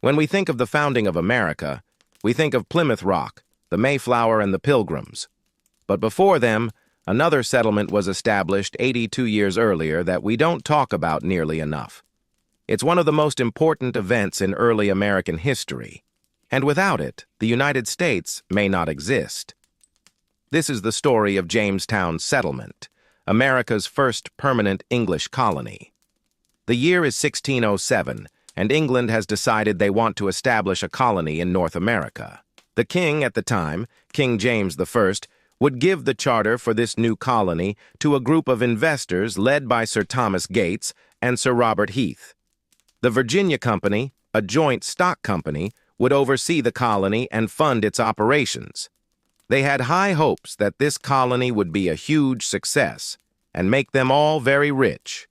When we think of the founding of America, we think of Plymouth Rock, the Mayflower, and the Pilgrims. But before them, another settlement was established 82 years earlier that we don't talk about nearly enough. It's one of the most important events in early American history, and without it, the United States may not exist. This is the story of Jamestown Settlement, America's first permanent English colony. The year is 1607, and England has decided they want to establish a colony in North America. The king at the time, King James I, would give the charter for this new colony to a group of investors led by Sir Thomas Gates and Sir Robert Heath. The Virginia Company, a joint stock company, would oversee the colony and fund its operations. They had high hopes that this colony would be a huge success and make them all very rich.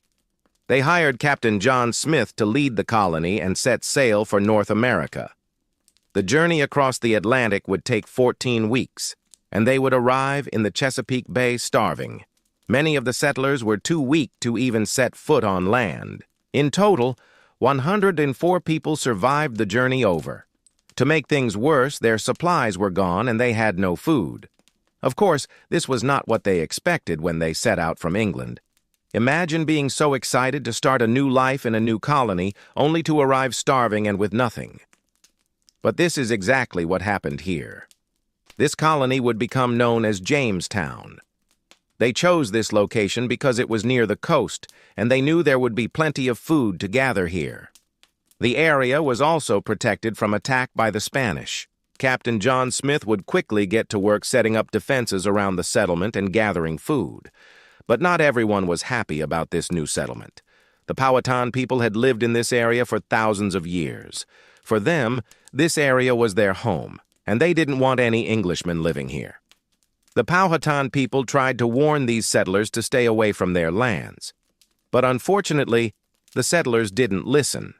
They hired Captain John Smith to lead the colony and set sail for North America. The journey across the Atlantic would take 14 weeks, and they would arrive in the Chesapeake Bay starving. Many of the settlers were too weak to even set foot on land. In total, 104 people survived the journey over. To make things worse, their supplies were gone and they had no food. Of course, this was not what they expected when they set out from England. Imagine being so excited to start a new life in a new colony, only to arrive starving and with nothing. But this is exactly what happened here. This colony would become known as Jamestown. They chose this location because it was near the coast, and they knew there would be plenty of food to gather here. The area was also protected from attack by the Spanish. Captain John Smith would quickly get to work setting up defenses around the settlement and gathering food. But not everyone was happy about this new settlement. The Powhatan people had lived in this area for thousands of years. For them, this area was their home, and they didn't want any Englishmen living here. The Powhatan people tried to warn these settlers to stay away from their lands. But unfortunately, the settlers didn't listen.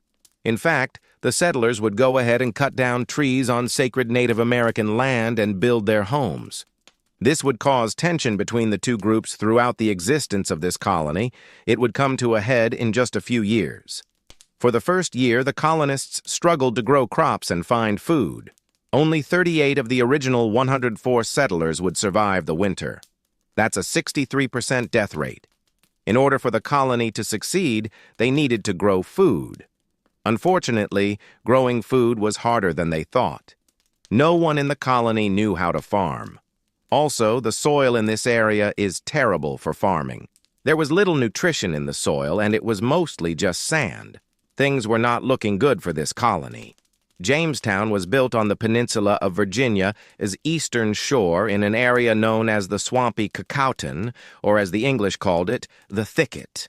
In fact, the settlers would go ahead and cut down trees on sacred Native American land and build their homes. This would cause tension between the two groups throughout the existence of this colony. It would come to a head in just a few years. For the first year, the colonists struggled to grow crops and find food. Only 38 of the original 104 settlers would survive the winter. That's a 63% death rate. In order for the colony to succeed, they needed to grow food. Unfortunately, growing food was harder than they thought. No one in the colony knew how to farm. Also, the soil in this area is terrible for farming. There was little nutrition in the soil, and it was mostly just sand. Things were not looking good for this colony. Jamestown was built on the peninsula of Virginia's eastern shore in an area known as the swampy Cacauton, or as the English called it, the thicket.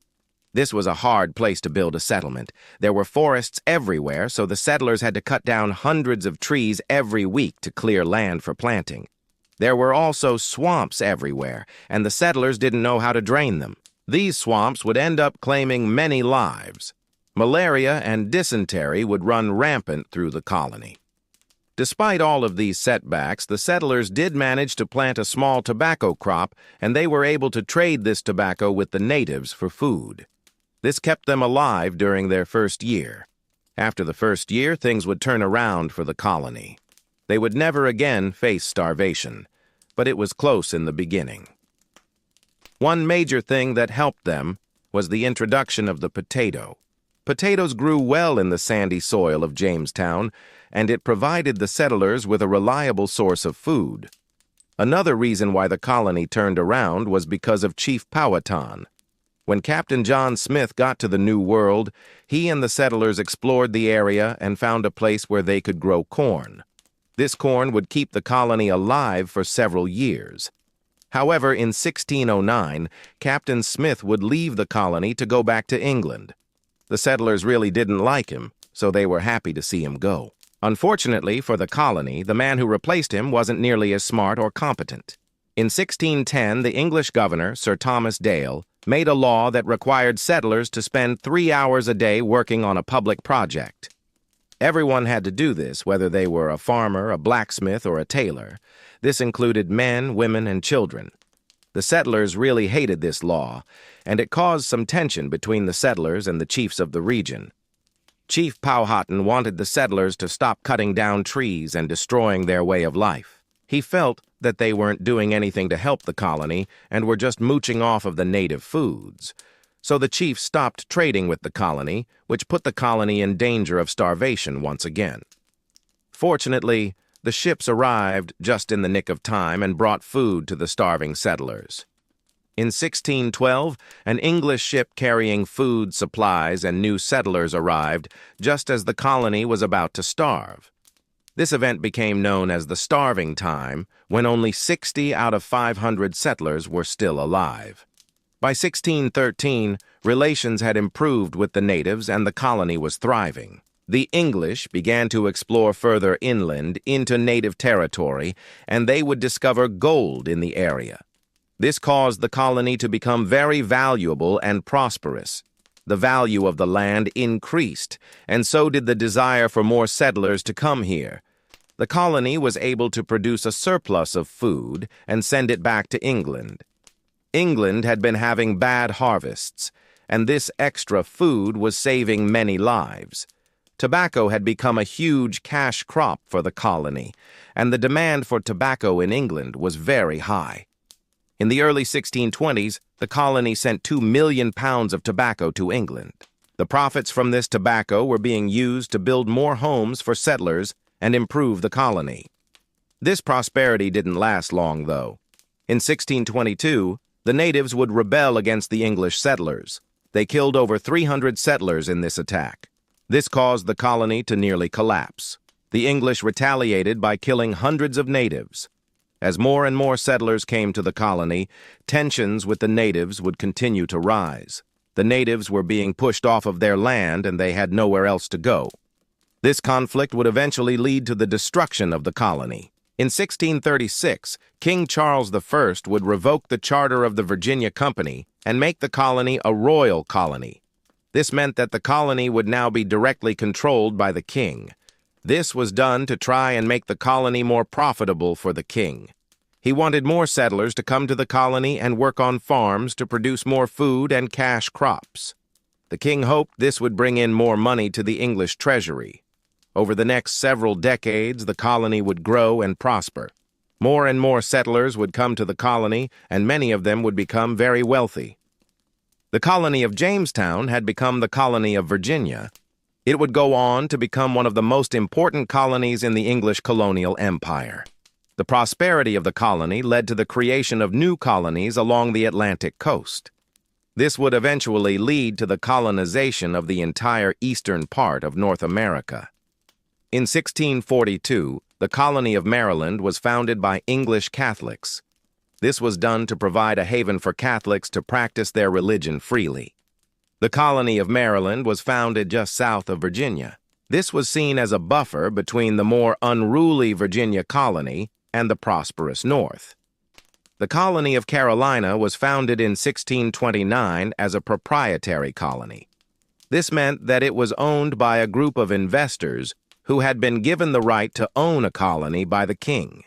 This was a hard place to build a settlement. There were forests everywhere, so the settlers had to cut down hundreds of trees every week to clear land for planting. There were also swamps everywhere, and the settlers didn't know how to drain them. These swamps would end up claiming many lives. Malaria and dysentery would run rampant through the colony. Despite all of these setbacks, the settlers did manage to plant a small tobacco crop, and they were able to trade this tobacco with the natives for food. This kept them alive during their first year. After the first year, things would turn around for the colony. They would never again face starvation, but it was close in the beginning. One major thing that helped them was the introduction of the potato. Potatoes grew well in the sandy soil of Jamestown, and it provided the settlers with a reliable source of food. Another reason why the colony turned around was because of Chief Powhatan. When Captain John Smith got to the New World, he and the settlers explored the area and found a place where they could grow corn. This corn would keep the colony alive for several years. However, in 1609, Captain Smith would leave the colony to go back to England. The settlers really didn't like him, so they were happy to see him go. Unfortunately for the colony, the man who replaced him wasn't nearly as smart or competent. In 1610, the English governor, Sir Thomas Dale, made a law that required settlers to spend 3 hours a day working on a public project. Everyone had to do this, whether they were a farmer, a blacksmith, or a tailor. This included men, women, and children. The settlers really hated this law, and it caused some tension between the settlers and the chiefs of the region. Chief Powhatan wanted the settlers to stop cutting down trees and destroying their way of life. He felt that they weren't doing anything to help the colony and were just mooching off of the native foods. So the chief stopped trading with the colony, which put the colony in danger of starvation once again. Fortunately, the ships arrived just in the nick of time and brought food to the starving settlers. In 1612, an English ship carrying food, supplies, and new settlers arrived just as the colony was about to starve. This event became known as the Starving Time, when only 60 out of 500 settlers were still alive. By 1613, relations had improved with the natives and the colony was thriving. The English began to explore further inland into native territory, and they would discover gold in the area. This caused the colony to become very valuable and prosperous. The value of the land increased, and so did the desire for more settlers to come here. The colony was able to produce a surplus of food and send it back to England. England had been having bad harvests, and this extra food was saving many lives. Tobacco had become a huge cash crop for the colony, and the demand for tobacco in England was very high. In the early 1620s, the colony sent 2 million pounds of tobacco to England. The profits from this tobacco were being used to build more homes for settlers and improve the colony. This prosperity didn't last long, though. In 1622, the natives would rebel against the English settlers. They killed over 300 settlers in this attack. This caused the colony to nearly collapse. The English retaliated by killing hundreds of natives. As more and more settlers came to the colony, tensions with the natives would continue to rise. The natives were being pushed off of their land and they had nowhere else to go. This conflict would eventually lead to the destruction of the colony. In 1636, King Charles I would revoke the charter of the Virginia Company and make the colony a royal colony. This meant that the colony would now be directly controlled by the king. This was done to try and make the colony more profitable for the king. He wanted more settlers to come to the colony and work on farms to produce more food and cash crops. The king hoped this would bring in more money to the English treasury. Over the next several decades, the colony would grow and prosper. More and more settlers would come to the colony, and many of them would become very wealthy. The colony of Jamestown had become the colony of Virginia. It would go on to become one of the most important colonies in the English colonial empire. The prosperity of the colony led to the creation of new colonies along the Atlantic coast. This would eventually lead to the colonization of the entire eastern part of North America. In 1642, the colony of Maryland was founded by English Catholics. This was done to provide a haven for Catholics to practice their religion freely. The colony of Maryland was founded just south of Virginia. This was seen as a buffer between the more unruly Virginia colony and the prosperous North. The colony of Carolina was founded in 1629 as a proprietary colony. This meant that it was owned by a group of investors who had been given the right to own a colony by the king.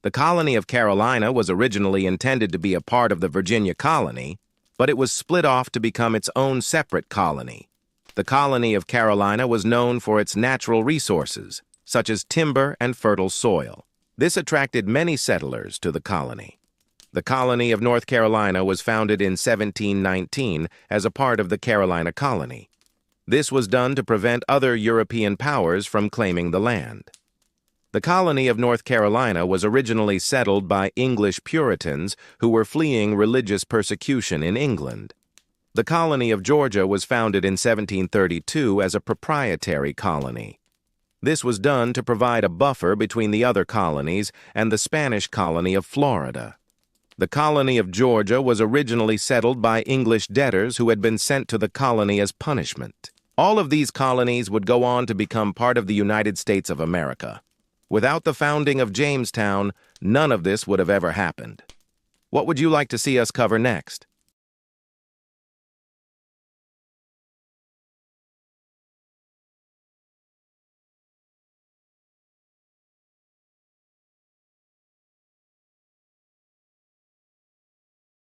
The colony of Carolina was originally intended to be a part of the Virginia colony, but it was split off to become its own separate colony. The colony of Carolina was known for its natural resources, such as timber and fertile soil. This attracted many settlers to the colony. The colony of North Carolina was founded in 1719 as a part of the Carolina colony. This was done to prevent other European powers from claiming the land. The colony of North Carolina was originally settled by English Puritans who were fleeing religious persecution in England. The colony of Georgia was founded in 1732 as a proprietary colony. This was done to provide a buffer between the other colonies and the Spanish colony of Florida. The colony of Georgia was originally settled by English debtors who had been sent to the colony as punishment. All of these colonies would go on to become part of the United States of America. Without the founding of Jamestown, none of this would have ever happened. What would you like to see us cover next?